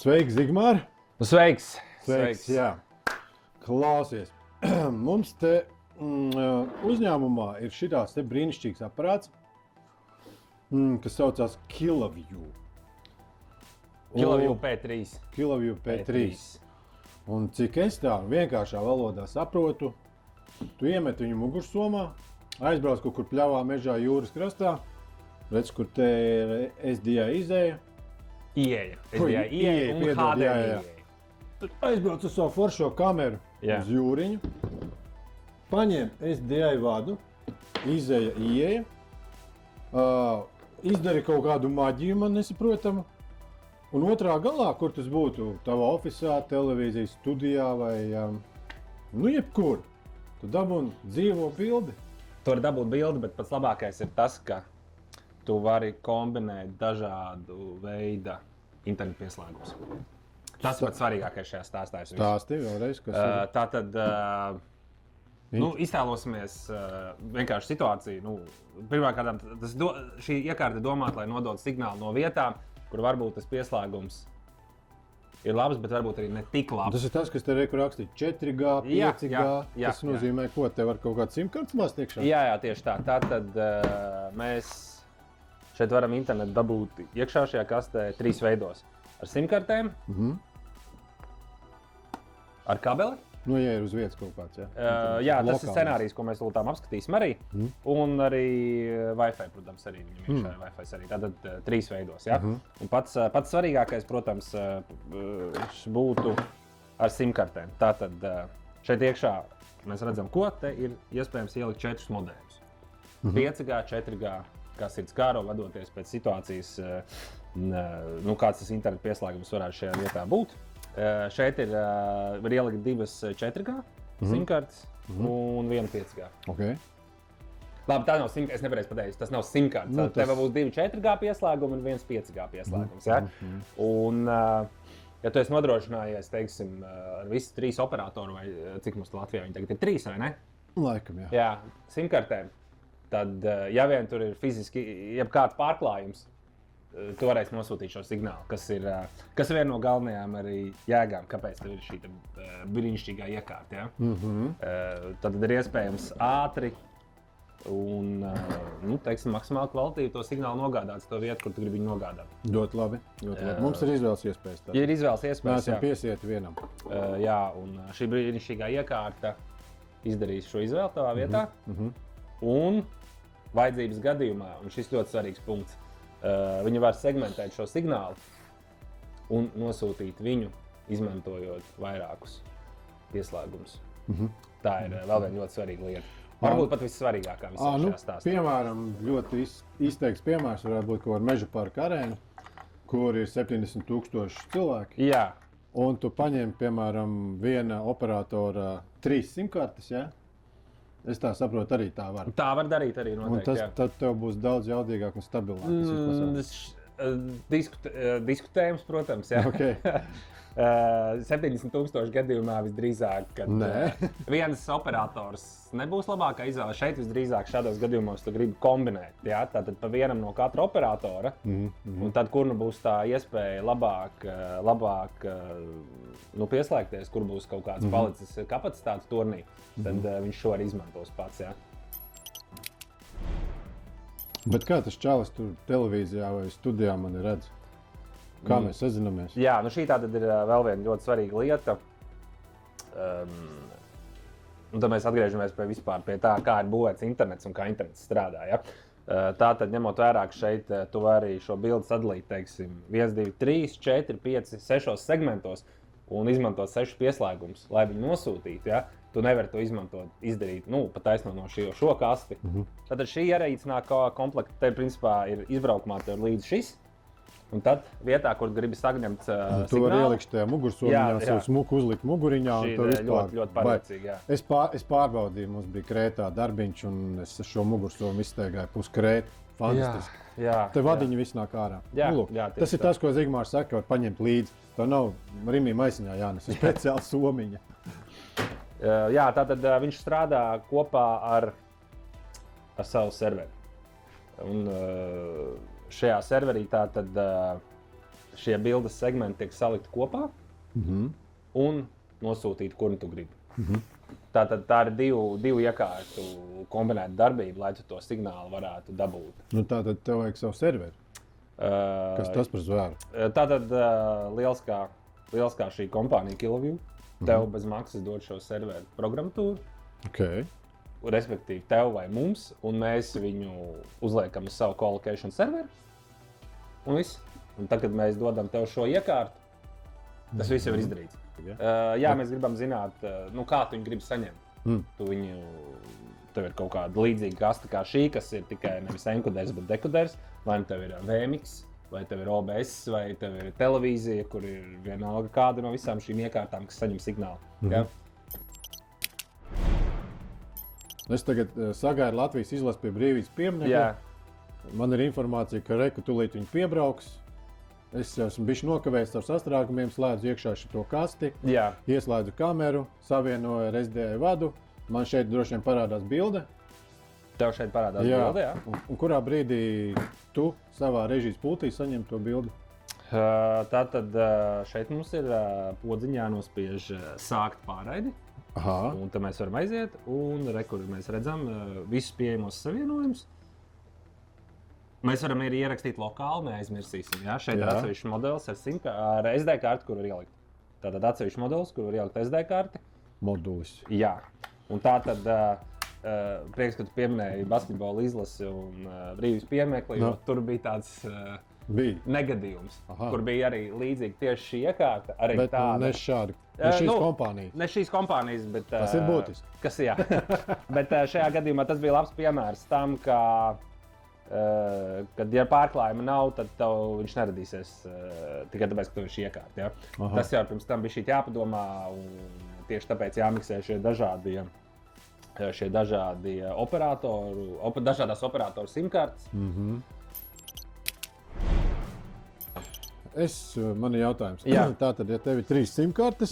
Sveiks, Zigmār! Sveiks! Jā. Klausies, mums te uzņēmumā ir šitāds te brīnišķīgs aparāts, kas saucās Kiloview. Kiloview P3. Kiloview P3. Un cik es tā vienkāršā valodā saprotu, tu iemet viņu mugursomā, aizbrauc kaut kur pļavā mežā jūras krastā, redz, kur te ir SDI izēja. Ieeja un HDMI ieeja. Tad aizbrauc uz savu foršo kameru uz jūriņu, paņem SDI vadu, izēja ieeja, izdari kaut kādu maģiju man nesaprotamu, un otrā galā, kur tas būtu, tavā ofisā, televīzijas studijā vai jebkur, tu dabūni dzīvo bildi. Tu vari dabūt bildi, bet pats labākais ir tas, ka tu vari kombinēt dažādu veidu internetu pieslēgumus. Tas ir pats svarīgākais šajā stāstā. Stāsti vēlreiz, kas ir? Tātad, iztēlosimies vienkārši situāciju. Pirmkārt, šī iekārta ir domāta, lai nodotu signālu no vietām, kur varbūt tas pieslēgums ir labs, bet varbūt arī ne tik labs. Tas ir tas, kas te rakstīts 4G, 5G. Tas nozīmē, ko te var kaut kāds simkartes lāst iekšā? Jā, tieši tā. Tātad mēs šeit varam internetu dabūt iekšā šajā kastē 3 veidos. Ar simkartēm, ar kabeli. Ja ir uz vietas kaut kāds, jā, tas ir scenārijs, ko mēs lūtām apskatīsim arī. Un arī Wi-Fi, protams, arī viņam iekšā ir Wi-Fi arī. Tātad 3 veidos, jā. Un pats svarīgākais, protams, būtu ar simkartēm. Tātad šeit iekšā mēs redzam, ko te ir iespējams ielikt 4 modeļus. 5G, 4G, kas ir skāro, vadoties pēc situācijas, kāds tas internetu pieslēgums varētu šajā vietā būt. Šeit var ielikt 2 4G simkartes un 1 5G. Okay. Labi, tā nav simkartes, es nepareizi pateicu, tas nav simkartes. Tev būs 2 4G pieslēgumi un 1 5G pieslēgums. Un, ja tu esi nodrošinājies, teiksim, ar visu 3 operatoru, vai cik mums Latvijā viņi tagad ir 3, vai ne? Laikam, jā. Jā, simkartēm. Tad, ja vien tur ir fiziski jebkāds pārklājums, tu varēsi nosūtīt šo signālu, kas ir viena no galvenajām arī jēgām, kāpēc tev ir šī brīnišķīgā iekārta. Tad ir iespējams ātri un maksimāli kvalitīvi to signālu nogādāt uz to vietu, kur tu gribi viņu nogādāt. Ļoti labi. Mums ir izvēles iespējas. Ja ir izvēles iespējas, mēs esam piesieti vienam. Jā, un šī brīnišķīgā iekārta izdarīs šo izvēli tavā vietā. Un vajadzības gadījumā, un šis ļoti svarīgs punkts, viņi var segmentēt šo signālu un nosūtīt viņu, izmantojot vairākus pieslēgumus. Tā ir vēl viena ļoti svarīga lieta. Varbūt pat vissvarīgākā visā šajā stāstā. Piemēram, ļoti izteikts piemērs varētu būt, ko ar Meža parka arēnu, kur ir 70,000 cilvēki. Jā. Un tu paņem, piemēram, viena operatora 3 simkartes, jā? Es tā saprotu, arī tā var. Tā var darīt arī noteikti, un tad tev būs daudz jaudīgāk un stabilāk. Diskutējums, protams, jā. Okay. 70,000 gadījumā visdrīzāk, kad viens operators nebūs labākā izvēle. Šeit visdrīzāk šādos gadījumos tu gribi kombinēt. Jā? Tātad pa vienam no katra operatora, un tad, kur būs tā iespēja labāk pieslēgties, kur būs kaut kāds palicis kapacitātes turnī, tad viņš šo arī izmantos pats. Jā? Bet kā tas čalis tur televīzijā vai studijā mani redz? Kā mēs sazināmies? Jā, šī tātad ir vēl viena ļoti svarīga lieta. Un tad mēs atgriežamies pie tā, kā ir būvēts internets un kā internets strādā. Ja? Tātad, ņemot vērā, ka šeit tu vari šo bildi sadalīt, teiksim, 1, 2, 3, 4, 5, 6 segmentos un izmantot 6 pieslēgumus, lai viņu nosūtītu. Ja? Tu nevari to izdarīt pa taisno no šo kasti. Tātad šī ierīce nāk komplekta, te principā ir izbraukumā tev līdz šis. Un tad vietā, kur gribi saņemt signālu, tu vari ielikt tajā mugursomiņā, savu smuku uzlikt muguriņā. Šī ļoti pārliecīgi, jā. Es pārbaudīju, mums bija Krētā darbiņš, un es šo mugursomu izsteigāju pus Krētu. Fantastiski. Te vadiņi viss nāk ārā. Tas ir tas, ko Zigmārs saka, var paņemt līdzi. Tā nav Rimī maisiņā jānes, ir speciāla somiņa. Jā, tātad viņš strādā kopā ar savu serveri. Un šajā serverī tātad šie bildes segmenti tiek salikti kopā un nosūtīti, kur tu gribi. Tātad tā ir divu iekārtu kombinēta darbība, lai tu to signālu varētu dabūt. Nu, tātad tev vajag savu serveri. Kas tas par zvēru? Tātad liels kā šī kompānija Kiloview, tev bez maksas dod šo serveru programmatūru. Okay. Respektīvi tev vai mums, un mēs viņu uzliekam uz savu colocation serveru. Un viss. Un tad, kad mēs dodam tev šo iekārtu, tas viss jau ir izdarīts. Mēs gribam zināt, kā tu viņu gribi saņemt. Tev ir kaut kāda līdzīga kaste kā šī, kas ir tikai nevis enkoders, bet dekoders. Vai tev ir VMX, vai tev ir OBS, vai tev ir televīzija, kur ir vienalga kāda no visām šīm iekārtām, kas saņem signālu. Ja? Es tagad sagaidu Latvijas izlasi pie brīvības pieminiekta. Man ir informācija, ka Reku tūlīt viņi piebrauks. Es esmu bijis nokavējis ar sastrēgumiem, slēdzu iekšā šo kasti, ieslēdzu kameru, savienoju ar SDI vadu. Man šeit droši vien parādās bilde. Tev šeit parādās bilde, jā? Un kurā brīdī tu savā režijas pultī saņem to bildi? Tātad šeit mums ir podziņā nospiež sākt pārraidi. Aha. Un tad mēs varam aiziet, un rekur mēs redzam visus pieejamos savienojumus. Mēs varam arī ierakstīt lokāli, neaizmirsīsim. Ja? Šeit ir atsevišķs modelis ar SD karti, kur var ielikt. Tātad atsevišķs modelis, kur var ielikt SD karti. Modulis. Jā. Un tātad prieks, ka tu pieminēji basketbola izlasi un brīvības piemekli, jo tur bija tāds negadījums, kur bija arī līdzīgi tieši šī iekārta. Bet tāda, ne šādi. Ne šīs kompānijas. Ne šīs kompānijas, bet... Tas ir būtiski. Bet šajā gadījumā tas bija labs piemērs tam, ka kad, ja pārklājuma nav, tad viņš neradīsies tikai tāpēc, ka tev ir šī iekārta. Ja? Tas jau pirms tam bija šī jāpadomā, un tieši tāpēc jāmiksē šie dažādi dažādās operatoru simkartes. Man ir jautājums. Tātad, ja tev ir 3 simkartes,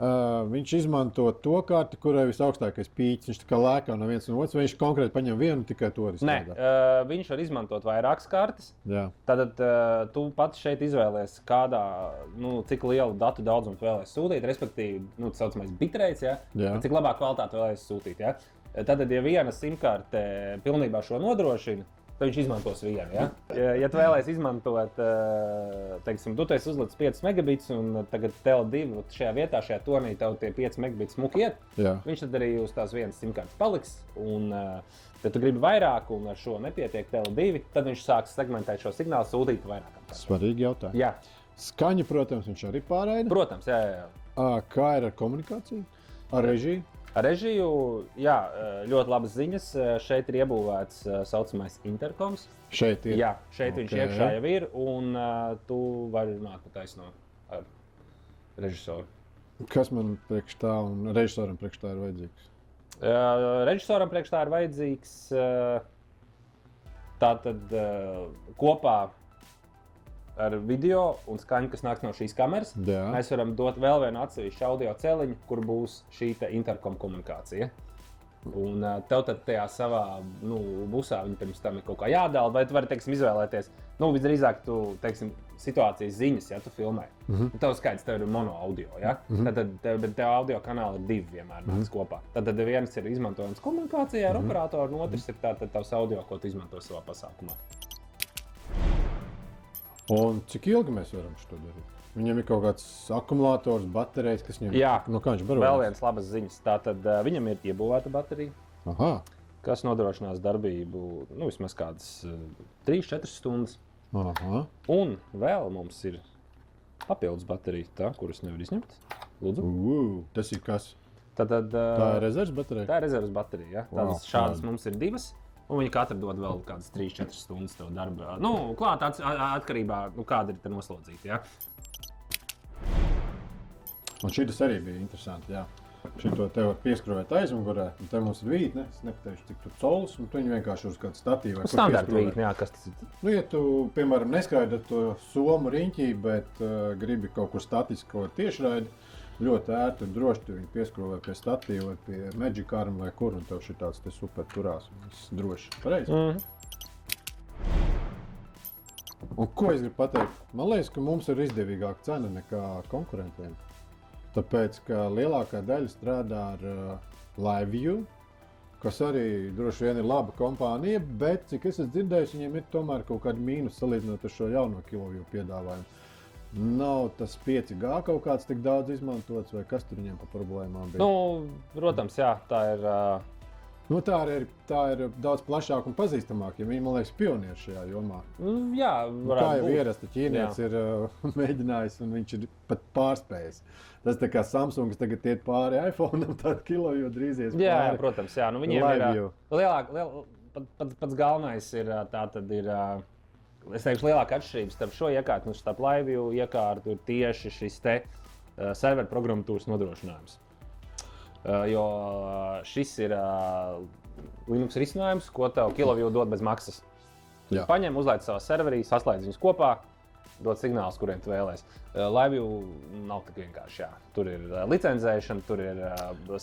viņš izmanto to karti, kurai ir visaugstākais pīķis. Viņš tā kā lēkā no viens un otrs, vai viņš konkrēti paņem vienu, tikai to arī strādā? Nē, viņš var izmantot vairākas kartes. Tad tu pats šeit izvēlies, cik lielu datu daudzumu vēlēs sūtīt, respektīvi, tā saucamais bitrates, cik labā kvalitāte vēlēs sūtīt. Tad, ja viena simkarte pilnībā šo nodrošina, tad viņš izmantos vienu. Ja tu vēlēsi izmantot, teiksim, tu esi uzlicis 5 megabits un tagad Tele2 šajā vietā, šajā tonī tev tie 5 megabits smuki iet, viņš tad arī uz tās vienas simkartes paliks. Un, ja tu gribi vairāk un ar šo nepietiek Tele2, tad viņš sāks segmentēt šo signālu, sūtīt vairākam. Svarīgi jautājumi. Jā. Skaņa, protams, viņš arī pārraida? Protams, jā. Kā ir ar komunikāciju? Ar režiju? Ar režiju, ļoti labas ziņas. Šeit ir iebūvēts saucamais interkoms. Šeit ir? Jā, šeit viņš iekšā jau ir, un tu vari runāt pa taisno ar režisoru. Kas man priekš tā un režisoram priekš tā ir vajadzīgs? Režisoram priekš tā ir vajadzīgs tātad kopā ar video un skaņu, kas nāks no šīs kameras. Mēs varam dot vēl vienu atsevišķu audio celiņu, kur būs šī interkom komunikācija. Un tev tad tajā savā busā viņa pirms tam ir kaut kā jādala, vai tu vari, teiksim, izvēlēties, visdrīzāk tu, teiksim, situācijas ziņas, ja tu filmē. Tev skaidrs, tev ir mono audio, ja? Bet tev audio kanāli ir 2 vienmēr nāc kopā. Tad viens ir izmantojams komunikācijā ar operatoru, un otrs ir tātad tavs audio, ko tu izmanto savā pasākumā. Un cik ilgi mēs varam šo darīt? Viņam ir kaut kāds akumulators, baterijas, kas viņam kā viņš baro? Vēl viens labas ziņas. Tātad viņam ir iebūvēta baterija, kas nodrošinās darbību vismaz kādas 3-4 stundas. Un vēl mums ir papildus baterija, kuras nevar izņemt. Lūdzu. Tas ir kas? Tā ir rezerves baterija? Tā ir rezerves baterija. Šādas mums ir 2. Un viņi katra dod vēl kādas 3-4 stundas tev darba. Klāt atkarībā, kāda ir te noslodzīta. Ja? Un šitas arī bija interesanti. Šito te var pieskrūvēt aizmugurē. Un te mums ir vītne. Es nepateikšu, cik tur colis. Un tu viņu vienkārši uz kādu statīvu. Standarta vītne, kas tas ir? Ja tu, piemēram, neskaidri to somu riņķī, bet gribi kaut kur statiski, kaut tiešraidi, ļoti ērti un droši tu viņu pieskrūvē pie statīva vai pie Magic Arm vai kur, un tev šitāds te super turās. Viss droši. Pareizi? Un ko es gribu pateikt? Man liekas, ka mums ir izdevīgāka cena nekā konkurentiem. Tāpēc, ka lielākā daļa strādā ar LiveView, kas arī droši vien ir laba kompānija, bet, cik es esmu dzirdējis, viņiem ir tomēr kaut kādi mīnus salīdzinot ar šo jauno KiloView piedāvājumu. Nav tas 5G kaut kāds tik daudz izmantots, vai kas tur viņiem pa problēmām bija? Protams, jā, tā ir. Tā ir daudz plašāk un pazīstamāk, ja viņi, man liekas, pionieri šajā jomā. Jā, kā jau ierasta ķīnietis ir mēģinājis, un viņš ir pat pārspējis. Tas tā kā Samsungs tagad iet pāri iPhone, tad KiloView drīz ies pāri. Jā, protams, jā. Viņiem ir pats galvenais ir tā tad ir. Es teikšu, lielākā atšķirība starp šo iekārtu un starp LiveView iekārtu ir tieši šis serveru programmatūras nodrošinājums. Jo šis ir Linux risinājums, ko tev KiloView dod bez maksas. Paņem, uzlaid savā serverī, saslēdz viņus kopā, dod signālus, kuriem tu vēlēs. LiveView nav tik vienkārši. Jā. Tur ir licencēšana, tur ir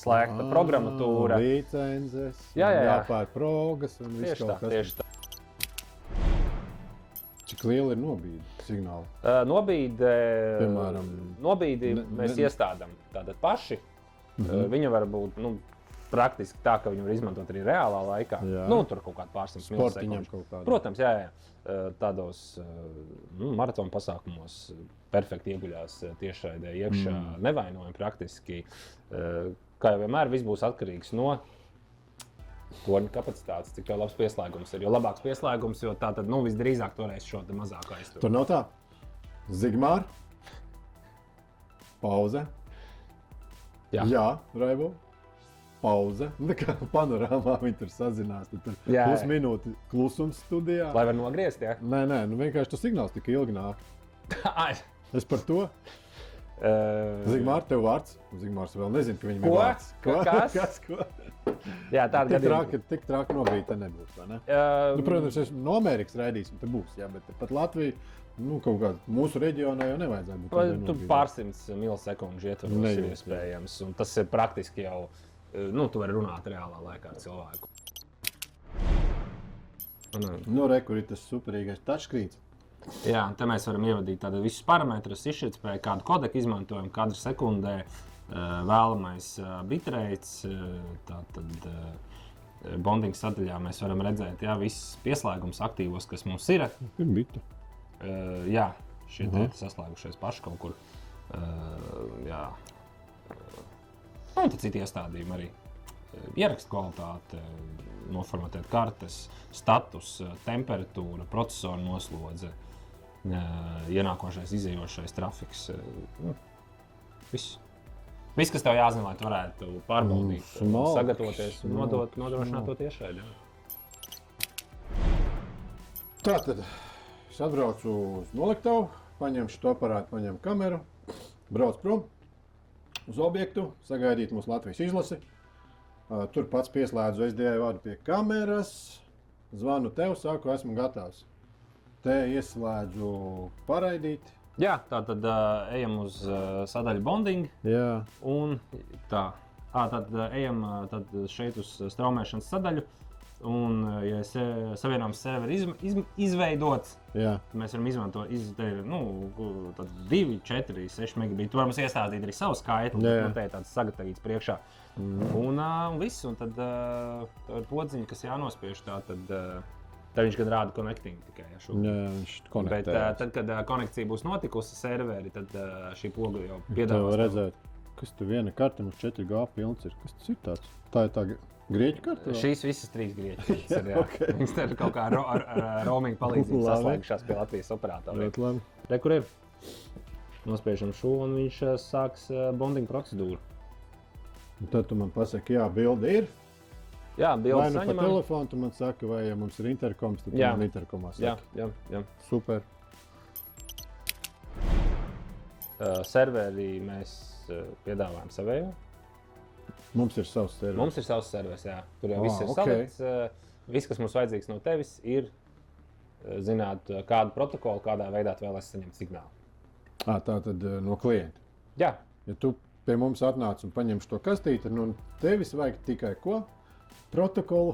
slēgta programmatūra. Licences, jāpēr progas un viss kaut kas. Tieši tā. Cik liela ir nobīde signāla? Nobīdi mēs iestādām tātad paši. Viņa var būt praktiski tā, ka viņi var izmantot arī reālā laikā. Tur kaut kādā pārsimt milisekundes. Protams, jā. Tādos maratona pasākumos perfekti ieguļās tiešraidē iekšā, nevainojami praktiski. Kā jau vienmēr, viss būs atkarīgs no torņa kapacitātes, cik labs pieslēgums ir. Jo labāks pieslēgums, jo tā tad visdrīzāk toreiz šo mazāko aiztur. Tur nav tā. Zigmār. Pauze. Jā, Raivo. Pauze. Kā panorāmā viņi tur sazinās. Tur pusminūti klusums studijā. Lai var nogriezt, jā? Nē, vienkārši tas signāls tik ilgi nāk. Es par to. Zigmār, tev vārds. Zigmārs vēl nezina, ka viņam ir vārds. Kas? Jā, tāda gadījuma. Tik traki nobīde te nebūs, vai ne? Protams, es no Amerikas raidīsim, te būs, jā, bet pat Latvija, kaut kā mūsu reģionā jau nevajadzētu būt. Tur pārsimts milisekundžu ietvaros ir iespējams, un tas ir praktiski jau, tu vari runāt reālā laikā ar cilvēku. Kur ir tas superīgais touchscreens. Jā, te mēs varam ievadīt visus parametrus, izšķirtspēju, kādu kodeku izmantojam, kadru sekundē, vēlamais bitrates, tātad bonding sadaļā mēs varam redzēt, visus pieslēgumus aktīvos, kas mums ir. Bitu. Jā, šie te saslēgušies paši kaut kur. Jā. Un tad citi iestādījumi arī. Ierakstu kvalitāte, noformatēt kartes, status, temperatūra, procesora noslodze, ienākošais, izējošais trafiks. Viss, kas tev jāzina, lai tu varētu pārbaudīt, sagatavoties un nodrošināt to tiešraidi. Tātad es atbraucu uz noliktavu, paņemšu to aparātu, paņemu kameru, braucu prom uz objektu, sagaidīt mūsu Latvijas izlasi. Tur pats pieslēdzu SDI vadu pie kameras, zvanu tev, saku, esmu gatavs. Te ieslēdzu paraidīt. Jā, tā tad ejam uz sadaļu bonding. Jā. Un tā. Tad ejam šeit uz straumēšanas sadaļu. Un, ja savienojums serveri izveidots, mēs varam izmantot, te ir 2, 4, 6 megabīti. Tur varam iestādīt arī savu skaitli, te ir tāds sagatavīts priekšā. Un viss, un tad ir podziņa, kas jānospiež tā, tad viņš gan rāda connecting tikai. Viņš konektē. Bet tad, kad konekcija būs notikusi serveri, tad šī poga jau piedāvās. Tev redzēt, kas tu viena karte mums 4G pilns ir. Kas tas ir tāds? Tā ir tā grieķu karte? Šīs visas 3 grieķu kartes ir, jā. Okay. Viņas te ir kaut kā ar roaming palīdzību saslēgušās pie Latvijas operatoriem. Re, kur ir? Nospiežam šo, un viņš sāks bonding procedūru. Un tad tu man pasaki, jā, bilde ir. Jā, bilde saņemam. Vai pa telefonu tu man saki, vai ja mums ir interkoms, tad tu man interkomā saki. Jā. Super. Serveri mēs piedāvājam savējo. Mums ir savs serveris. Mums ir savs serveris, jā. Tur jau viss ir salikts. Viss, kas mums vajadzīgs no tevis, ir zināt, kādu protokolu, kādā veidā tu vēlēsi saņemt signālu. Tā tad no klienta. Jā. Ja tu pie mums atnāc un paņemš to kastīti, nu tevis vajag tikai ko? protokolu.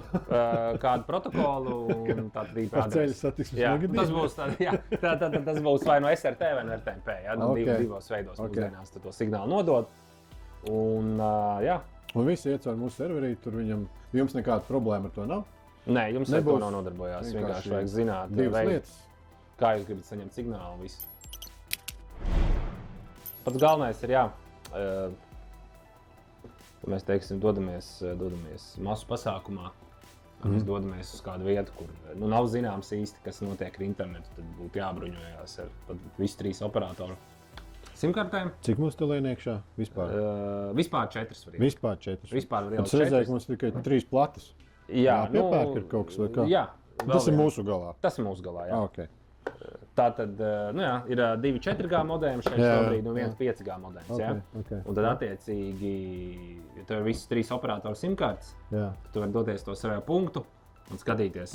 Kādu protokolu un tā trīpa adresi. Ceļu satiksmes negadījums. Tas būs tas būs vai no SRT vai no RTP, jā, divos veidos mūsdienās to signālu nodod. Un, jā. Un visi iet caur mūsu serverī, tur jums nekāda problēma ar to nav? Nē, jums ar to nav nodarbojās. Vienkārši vajag zināt, divas lietas. Kā jūs gribat saņemt signālu. Visu. Pats galvenais ir, ka mēs, teiksim, dodamies masu pasākumā. Mēs dodamies uz kādu vietu, kur nav zināms īsti, kas notiek ar internetu. Tad būtu jābruņojās ar visu 3 operatoru simkartēm. Cik mums tur lien iekšā vispār? Vispār 4 var iet. Vispār 4. Vispār var iet 4. Es redzēju, ka mums tikai 3 platas. Jā, piepērk ir kaut kas vai kā? Jā. Tas ir mūsu galā? Tas ir mūsu galā, jā. Okay. Tātad, ir 2 4G modēmi šeit šobrīd un 1 5G modems, Okay. Un tad attiecīgi, ja tev ir visas 3 operatoru simkartes, tu vari doties to savu punktu un skatīties,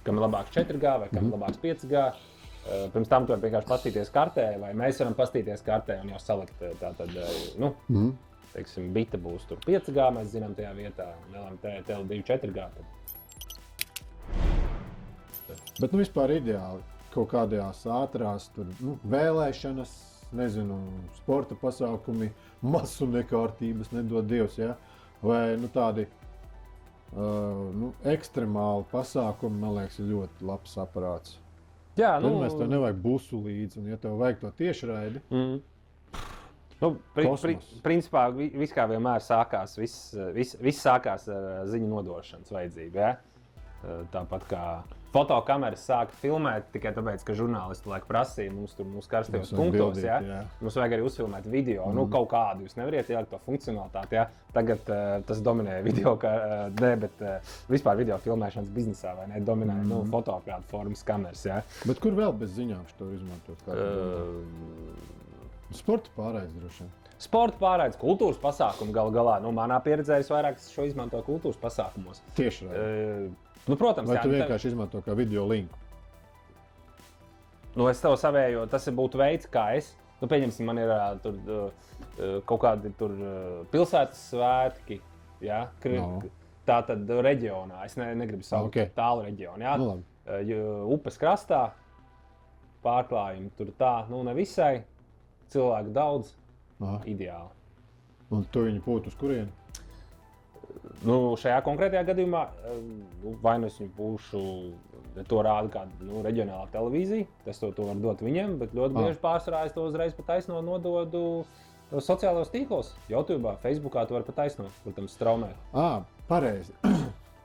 kam ir labāks 4G vai kam ir labāks 5G. Pirms tam tu vari vienkārši paskatīties kartē, vai mēs varam paskatīties kartē un jau salikt tātad, teiksim, bita būs tur 5G, mēs zinām tajā vietā, un LMT 2 4G. Bet vispār ideāli kaut kādās ātrās vēlēšanas, nezinu, sporta pasākumi, masu nekārtības, nedod Dievs, ja? Vai tādi ekstremāli pasākumi, man liekas, ir ļoti labs aparāts. Jā, Pirmais, tev nevajag busu līdzi, un ja tev vajag to tiešraidi, principā viss kā vienmēr sākās, viss sākās ar ziņu nodošanas vajadzību, ja? Tāpat kā fotokameras sāka filmēt tikai tāpēc, ka žurnālisti laik prasīja mums tur mūsu karstajos punktos, ja? Mums vajag arī uzfilmēt video, kaut kādu jūs nevariet ielikt to funkcionalitāti, ja? Tagad tas dominē video, bet vispār video filmēšanas biznesā, vai ne, dominē fotoaparātu formas kameras, ja? Bet kur vēl bez ziņām šo izmantot? Sporta pārraides droši vien. Sporta pārraides, kultūras pasākumi galā. Manā pieredzē es vairāk šo izmantoju kultūras pasākumos. Tiešraidi. Protams, vai tu vienkārši izmanto kā video linku? Es tev savēju, tas būtu veids, kā es. Pieņemsim, man ir kaut kādi tur pilsētas svētki, ja? Tā tad reģionā. Es negribu saukt tālu reģionu, ja? Upes krastā, pārklājumi tur tā, nevisai, cilvēku daudz, ideāli. Un tu viņu pūtu uz kurieni? Šajā konkrētajā gadījumā vai nu es viņu būšu, ja to rāda kāda reģionālā televīzija, tas to var dot viņiem, bet ļoti bieži pārsvarā es to uzreiz pa taisno nododu sociālajos tīklos, YouTube, Facebookā to var pa taisno, protams, straumēt. Pareizi.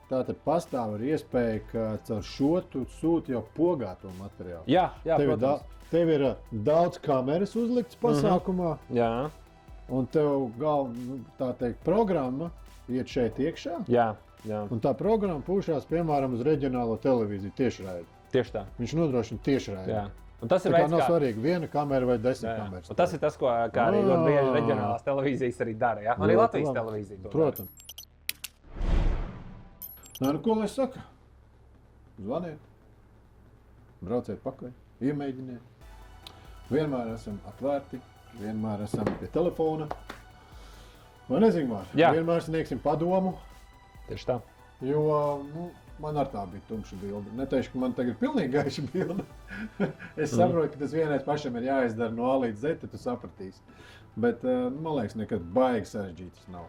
Tātad pastāv ar iespēju, ka caur šo tu sūti jau pogāto materiālu. Jā, protams. Tev ir daudz kameras uzlikts pasākumā, un tev tā teikt programma iet šeit iekšā. Jā. Un tā programma pūšās, piemēram, uz reģionālo televīziju tiešraidi. Tieši tā. Viņš nodrošina tiešraidi. Jā. Un tas ir veids, nav svarīgi, 1 kamera vai 10 kameras. Un tas ir tas, ko arī ļoti bieži reģionālās televīzijas arī dara. Ja? Arī Latvijas televīzija to protams. Dara. Ko lai saka? Zvaniet, brauciet pakaļ, iemēģiniet. Vienmēr esam atvērti, vienmēr esam pie telefona. Vai nezinu, vienmēr sniegsim padomu. Tieši tā. Jo man ar tā bija tumša bilde. Neteikšu, ka man tagad ir pilnīgi gaiša bilde. Es saprotu, ka tas vienais pašam ir jāizdara no A līdz Z, tad tu sapratīsi. Bet man liekas, nekad baigi sarežģītas nav.